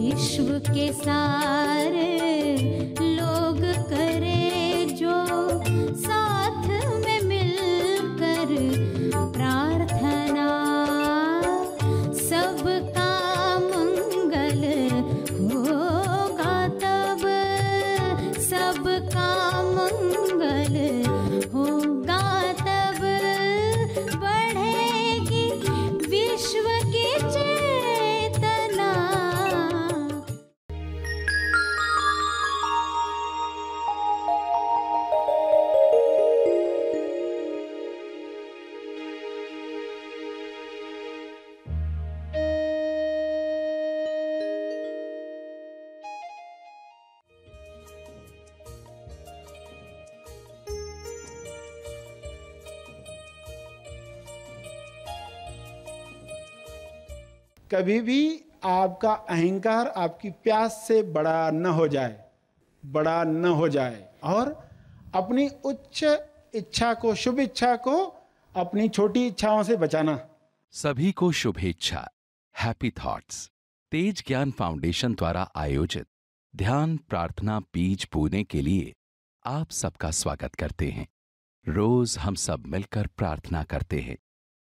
विश्व के सारे लोग करे जो साथ में मिलकर प्रार्थना, सबका मंगल होगा तब, सबका मंगल होगा तब, बढ़ेगी विश्व की चेतना। कभी भी आपका अहंकार आपकी प्यास से बड़ा न हो जाए, बड़ा न हो जाए, और अपनी उच्च इच्छा को, शुभ इच्छा को अपनी छोटी इच्छाओं से बचाना। सभी को शुभेच्छा। हैप्पी थॉट्स तेज ज्ञान फाउंडेशन द्वारा आयोजित ध्यान प्रार्थना बीज बोने के लिए आप सबका स्वागत करते हैं। रोज हम सब मिलकर प्रार्थना करते हैं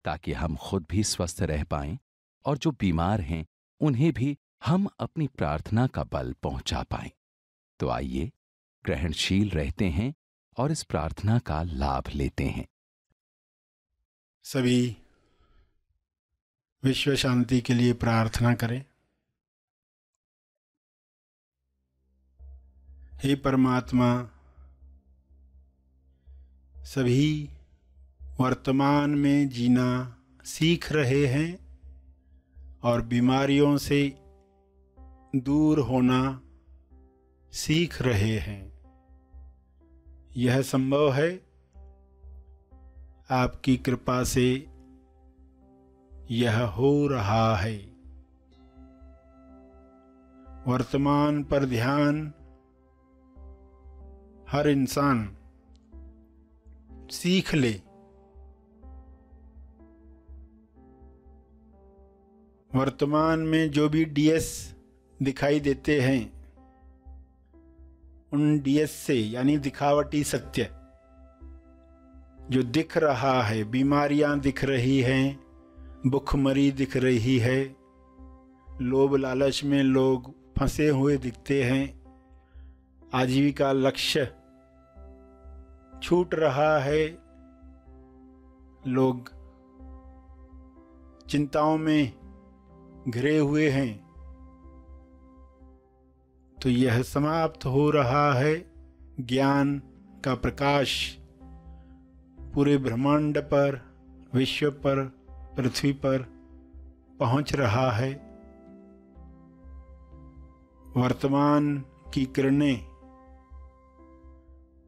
ताकि हम खुद भी स्वस्थ रह पाएं और जो बीमार हैं उन्हें भी हम अपनी प्रार्थना का बल पहुंचा पाएं। तो आइए ग्रहणशील रहते हैं और इस प्रार्थना का लाभ लेते हैं। सभी विश्व शांति के लिए प्रार्थना करें। हे परमात्मा, सभी वर्तमान में जीना सीख रहे हैं और बीमारियों से दूर होना सीख रहे हैं। यह संभव है आपकी कृपा से, यह हो रहा है। वर्तमान पर ध्यान हर इंसान सीख ले। वर्तमान में जो भी डीएस दिखाई देते हैं, उन डीएस से यानी दिखावटी सत्य जो दिख रहा है, बीमारियां दिख रही हैं, भुखमरी दिख रही है, लोभ लालच में लोग फंसे हुए दिखते हैं, आजीविका लक्ष्य छूट रहा है, लोग चिंताओं में घिरे हुए हैं, तो यह समाप्त हो रहा है। ज्ञान का प्रकाश पूरे ब्रह्मांड पर, विश्व पर, पृथ्वी पर पहुंच रहा है। वर्तमान की किरणें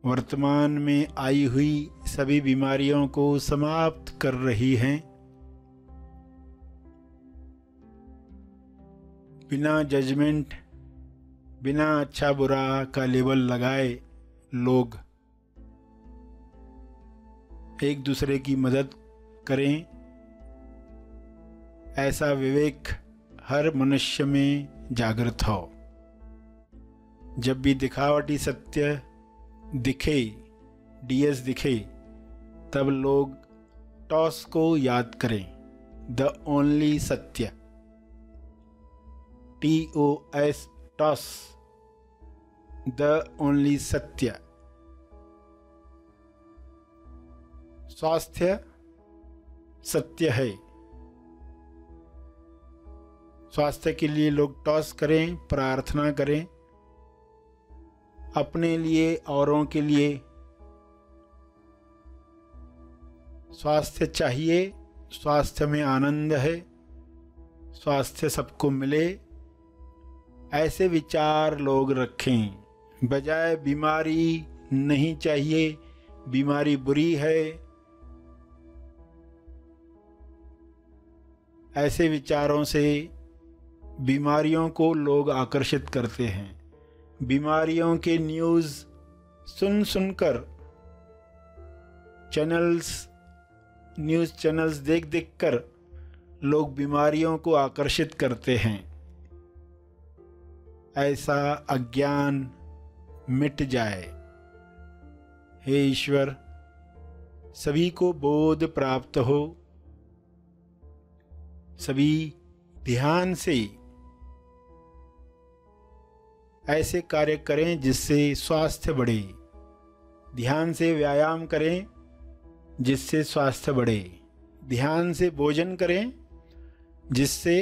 वर्तमान में आई हुई सभी बीमारियों को समाप्त कर रही हैं। बिना जजमेंट, बिना अच्छा बुरा का लेबल लगाए लोग एक दूसरे की मदद करें, ऐसा विवेक हर मनुष्य में जागृत हो। जब भी दिखावटी सत्य दिखे, डीएस दिखे, तब लोग टॉस को याद करें, द ओनली सत्य, TOS, टॉस, द ओनली सत्य। स्वास्थ्य सत्य है। स्वास्थ्य के लिए लोग टॉस करें, प्रार्थना करें, अपने लिए, औरों के लिए। स्वास्थ्य चाहिए, स्वास्थ्य में आनंद है, स्वास्थ्य सबको मिले, ऐसे विचार लोग रखें। बजाय बीमारी नहीं चाहिए, बीमारी बुरी है, ऐसे विचारों से बीमारियों को लोग आकर्षित करते हैं। बीमारियों के न्यूज़ सुन सुनकर, न्यूज़ चैनल्स देख देख कर लोग बीमारियों को आकर्षित करते हैं। ऐसा अज्ञान मिट जाए। हे ईश्वर, सभी को बोध प्राप्त हो, सभी ध्यान से ऐसे कार्य करें जिससे स्वास्थ्य बढ़े, ध्यान से व्यायाम करें जिससे स्वास्थ्य बढ़े, ध्यान से भोजन करें जिससे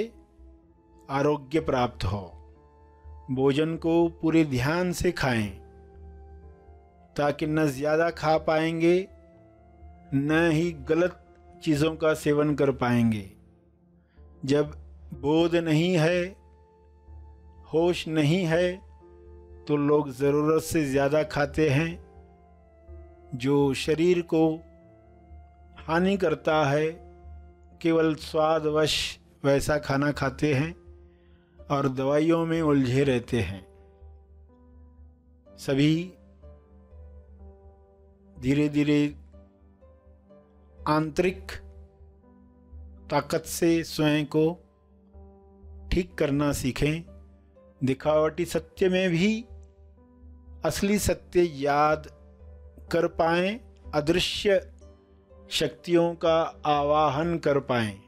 आरोग्य प्राप्त हो। भोजन को पूरे ध्यान से खाएं ताकि न ज़्यादा खा पाएंगे न ही गलत चीज़ों का सेवन कर पाएंगे। जब बोध नहीं है, होश नहीं है, तो लोग ज़रूरत से ज़्यादा खाते हैं, जो शरीर को हानि करता है। केवल स्वादवश वैसा खाना खाते हैं और दवाइयों में उलझे रहते हैं। सभी धीरे धीरे आंतरिक ताकत से स्वयं को ठीक करना सीखें। दिखावटी सत्य में भी असली सत्य याद कर पाएं, अदृश्य शक्तियों का आवाहन कर पाएं।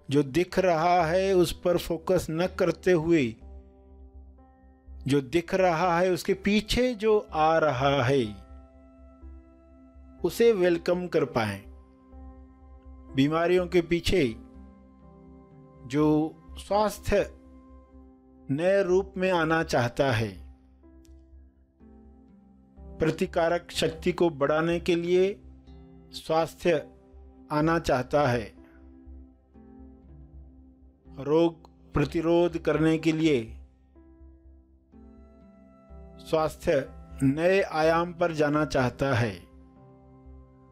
जो दिख रहा है उस पर फोकस न करते हुए, जो दिख रहा है उसके पीछे जो आ रहा है उसे वेलकम कर पाएं। बीमारियों के पीछे जो स्वास्थ्य नए रूप में आना चाहता है, प्रतिकारक शक्ति को बढ़ाने के लिए स्वास्थ्य आना चाहता है, रोग प्रतिरोध करने के लिए स्वास्थ्य नए आयाम पर जाना चाहता है,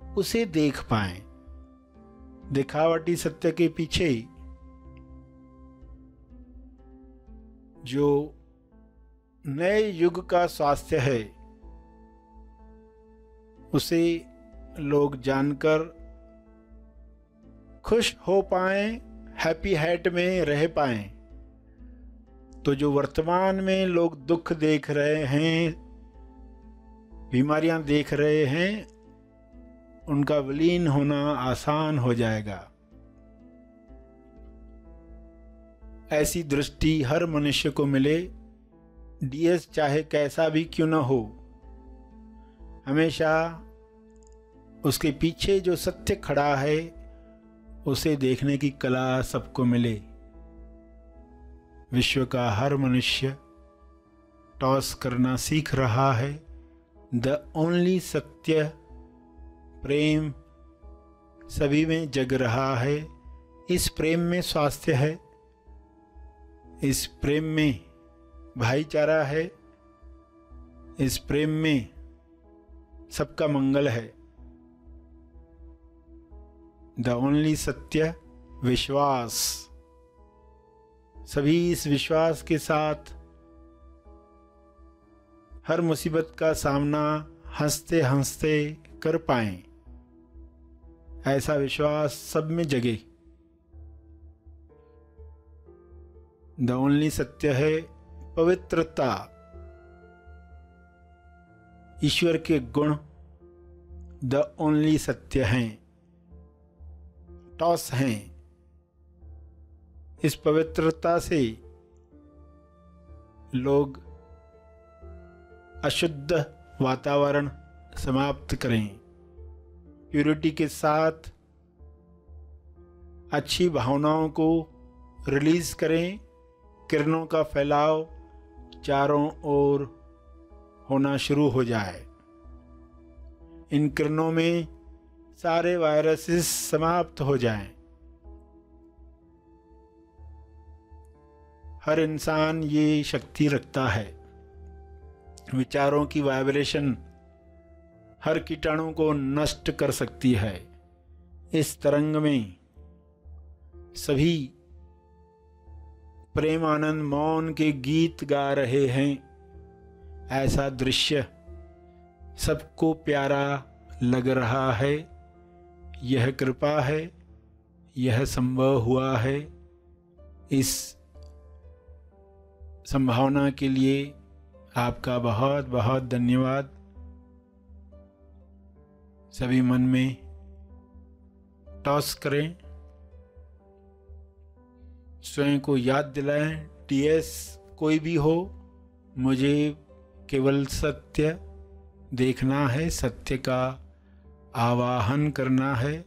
उसे देख पाएं। दिखावटी सत्य के पीछे जो नए युग का स्वास्थ्य है उसे लोग जानकर खुश हो पाएं, हैप्पी हैट में रह पाएं। तो जो वर्तमान में लोग दुख देख रहे हैं, बीमारियां देख रहे हैं, उनका विलीन होना आसान हो जाएगा। ऐसी दृष्टि हर मनुष्य को मिले, डीएस चाहे कैसा भी क्यों न हो। हमेशा उसके पीछे जो सत्य खड़ा है उसे देखने की कला सबको मिले। विश्व का हर मनुष्य टॉस करना सीख रहा है। द ओनली सत्य प्रेम सभी में जग रहा है। इस प्रेम में स्वास्थ्य है, इस प्रेम में भाईचारा है, इस प्रेम में सबका मंगल है। द ओनली सत्य विश्वास। सभी इस विश्वास के साथ हर मुसीबत का सामना हंसते हंसते कर पाएं, ऐसा विश्वास सब में जगे। द ओनली सत्य है पवित्रता। ईश्वर के गुण द ओनली सत्य हैं, टॉस हैं। इस पवित्रता से लोग अशुद्ध वातावरण समाप्त करें, प्यूरिटी के साथ अच्छी भावनाओं को रिलीज करें। किरणों का फैलाव चारों ओर होना शुरू हो जाए। इन किरणों में सारे वायरसेस समाप्त हो जाएं। हर इंसान ये शक्ति रखता है। विचारों की वाइब्रेशन हर कीटाणु को नष्ट कर सकती है। इस तरंग में सभी प्रेम आनंद मौन के गीत गा रहे हैं। ऐसा दृश्य सबको प्यारा लग रहा है। यह कृपा है, यह संभव हुआ है। इस संभावना के लिए आपका बहुत बहुत धन्यवाद। सभी मन में टॉस करें, स्वयं को याद दिलाएं, टीएस कोई भी हो, मुझे केवल सत्य देखना है, सत्य का आवाहन करना है।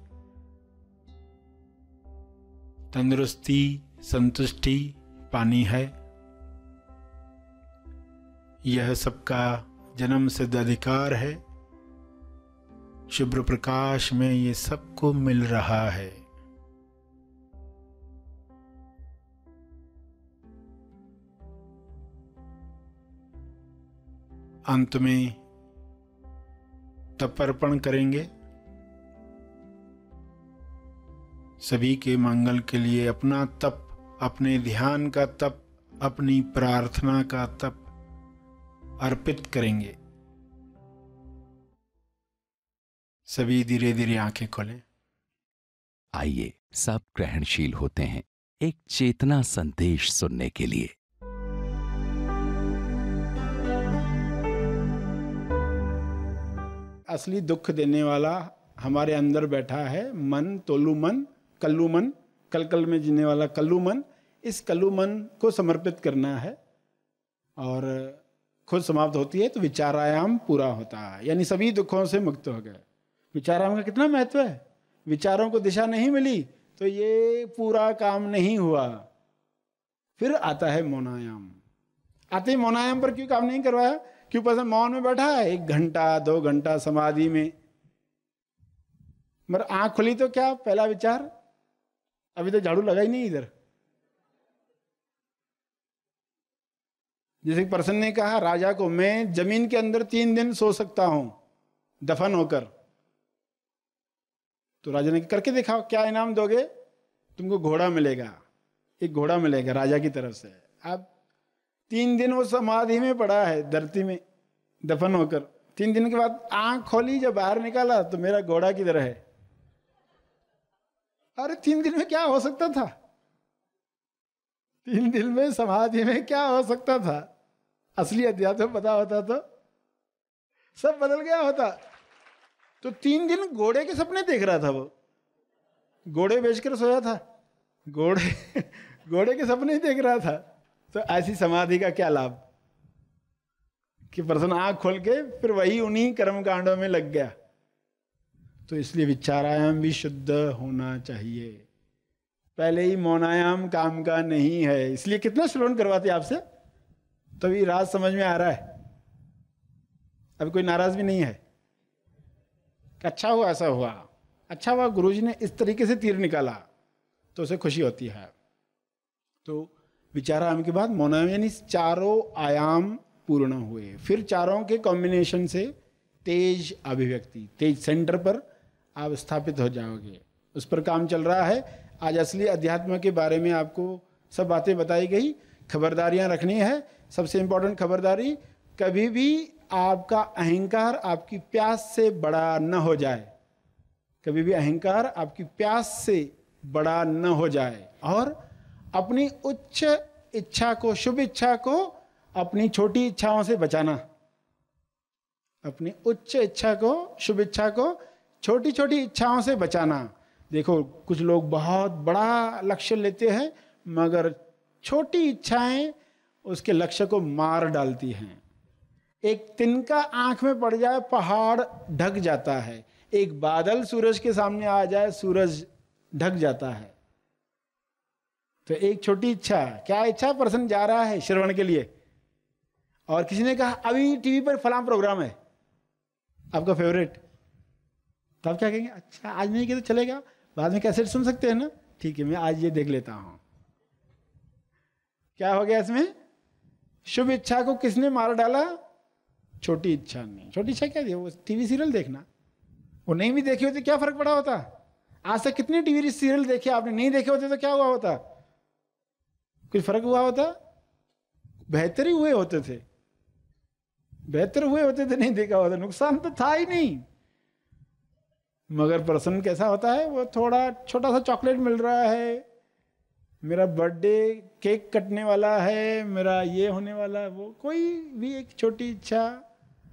तंदुरुस्ती संतुष्टि पानी है। यह सबका जन्म सिद्ध अधिकार है। शुभ्र प्रकाश में ये सबको मिल रहा है। अंत में तप अर्पण करेंगे। सभी के मंगल के लिए अपना तप, अपने ध्यान का तप, अपनी प्रार्थना का तप अर्पित करेंगे। सभी धीरे धीरे आंखें खोलें। आइए सब ग्रहणशील होते हैं एक चेतना संदेश सुनने के लिए। असली दुख देने वाला हमारे अंदर बैठा है मन, तोलू मन, कल्लू मन, कल में जीने वाला कल्लू मन। इस कल्लू मन को समर्पित करना है और खुद समाप्त होती है तो विचारायाम पूरा होता है, यानी सभी दुखों से मुक्त हो गए। विचारायाम का कितना महत्व है। विचारों को दिशा नहीं मिली तो ये पूरा काम नहीं हुआ। फिर आता है मौनायाम। आते ही मौनायाम पर क्यों काम नहीं करवाया? क्यों पर्सन मौन में बैठा है 1 घंटा 2 घंटा समाधि में, मगर आंख खुली तो क्या पहला विचार? अभी तो झाड़ू लगा ही नहीं इधर। जैसे पर्सन ने कहा राजा को, मैं जमीन के अंदर 3 दिन सो सकता हूं दफन होकर। तो राजा ने करके दिखाओ, क्या इनाम दोगे? तुमको घोड़ा मिलेगा, एक घोड़ा मिलेगा राजा की तरफ से। अब 3 दिन वो समाधि में पड़ा है धरती में दफन होकर। 3 दिन के बाद आंख खोली, जब बाहर निकाला तो मेरा घोड़ा किधर है? अरे 3 दिन में क्या हो सकता था? 3 दिन में समाधि में क्या हो सकता था? असली अध्यात्म पता होता तो सब बदल गया होता। तो 3 दिन घोड़े के सपने देख रहा था वो, घोड़े बेचकर सोया था, घोड़े के सपने ही देख रहा था। तो ऐसी समाधि का क्या लाभ कि पर्सन आंख खोल के फिर वही उन्हीं कर्म कांडों में लग गया। तो इसलिए विचारायाम भी शुद्ध होना चाहिए। पहले ही मौनायाम काम का नहीं है, इसलिए कितना श्रवण करवाते आपसे, तभी राज समझ में आ रहा है। अभी कोई नाराज भी नहीं है। अच्छा हुआ ऐसा हुआ, अच्छा हुआ गुरुजी ने इस तरीके से तीर निकाला, तो उसे खुशी होती है। तो विचारायाम के बाद मौनायाम, यानी चारों आयाम पूर्ण हुए। फिर चारों के कॉम्बिनेशन से तेज अभिव्यक्ति, तेज सेंटर पर आप स्थापित हो जाओगे। उस पर काम चल रहा है। आज असली अध्यात्म के बारे में आपको सब बातें बताई गई। खबरदारियां रखनी है। सबसे इंपॉर्टेंट खबरदारी, कभी भी आपका अहंकार आपकी प्यास से बड़ा न हो जाए। कभी भी अहंकार आपकी प्यास से बड़ा न हो जाए। और अपनी उच्च इच्छा को, शुभ इच्छा को अपनी छोटी इच्छाओं से बचाना। अपनी उच्च इच्छा को, शुभ इच्छा को छोटी छोटी इच्छाओं से बचाना। देखो कुछ लोग बहुत बड़ा लक्ष्य लेते हैं, मगर छोटी इच्छाएं उसके लक्ष्य को मार डालती हैं। एक तिनका आंख में पड़ जाए, पहाड़ ढक जाता है। एक बादल सूरज के सामने आ जाए, सूरज ढक जाता है। तो एक छोटी इच्छा, क्या इच्छा? पर्सन जा रहा है श्रवण के लिए और किसी ने कहा अभी टीवी पर फलां प्रोग्राम है आपका फेवरेट, तो आप क्या कहेंगे? अच्छा आज नहीं किया तो चलेगा, बाद में कैसेट सुन सकते हैं ना, ठीक है मैं आज ये देख लेता हूं। क्या हो गया इसमें? शुभ इच्छा को किसने मार डाला? छोटी इच्छा ने। छोटी इच्छा क्या थी? वो टीवी सीरियल देखना। वो नहीं भी देखे होते क्या फर्क पड़ा होता? आज तक कितने टीवी सीरियल देखे आपने? नहीं देखे होते तो क्या हुआ होता? कुछ फर्क हुआ होता? बेहतर ही हुए होते थे, बेहतर हुए होते थे। नहीं देखा होता, नुकसान तो था ही नहीं। मगर पर्सन कैसा होता है? वो थोड़ा छोटा सा चॉकलेट मिल रहा है, मेरा बर्थडे केक कटने वाला है, मेरा ये होने वाला है, वो कोई भी एक छोटी इच्छा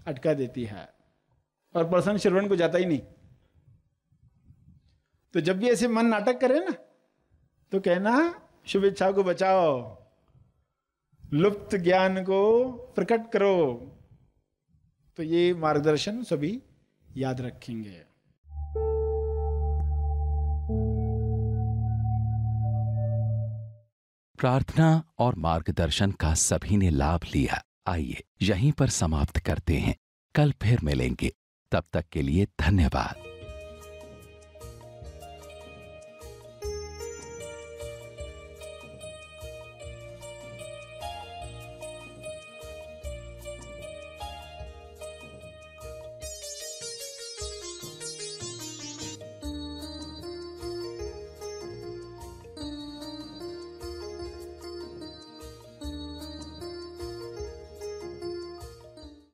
अटका देती है और पर्सन श्रवण को जाता ही नहीं। तो जब भी ऐसे मन नाटक करे ना, तो कहना शुभ इच्छा को बचाओ, लुप्त ज्ञान को प्रकट करो। तो ये मार्गदर्शन सभी याद रखेंगे। प्रार्थना और मार्गदर्शन का सभी ने लाभ लिया। आइए यहीं पर समाप्त करते हैं, कल फिर मिलेंगे। तब तक के लिए धन्यवाद।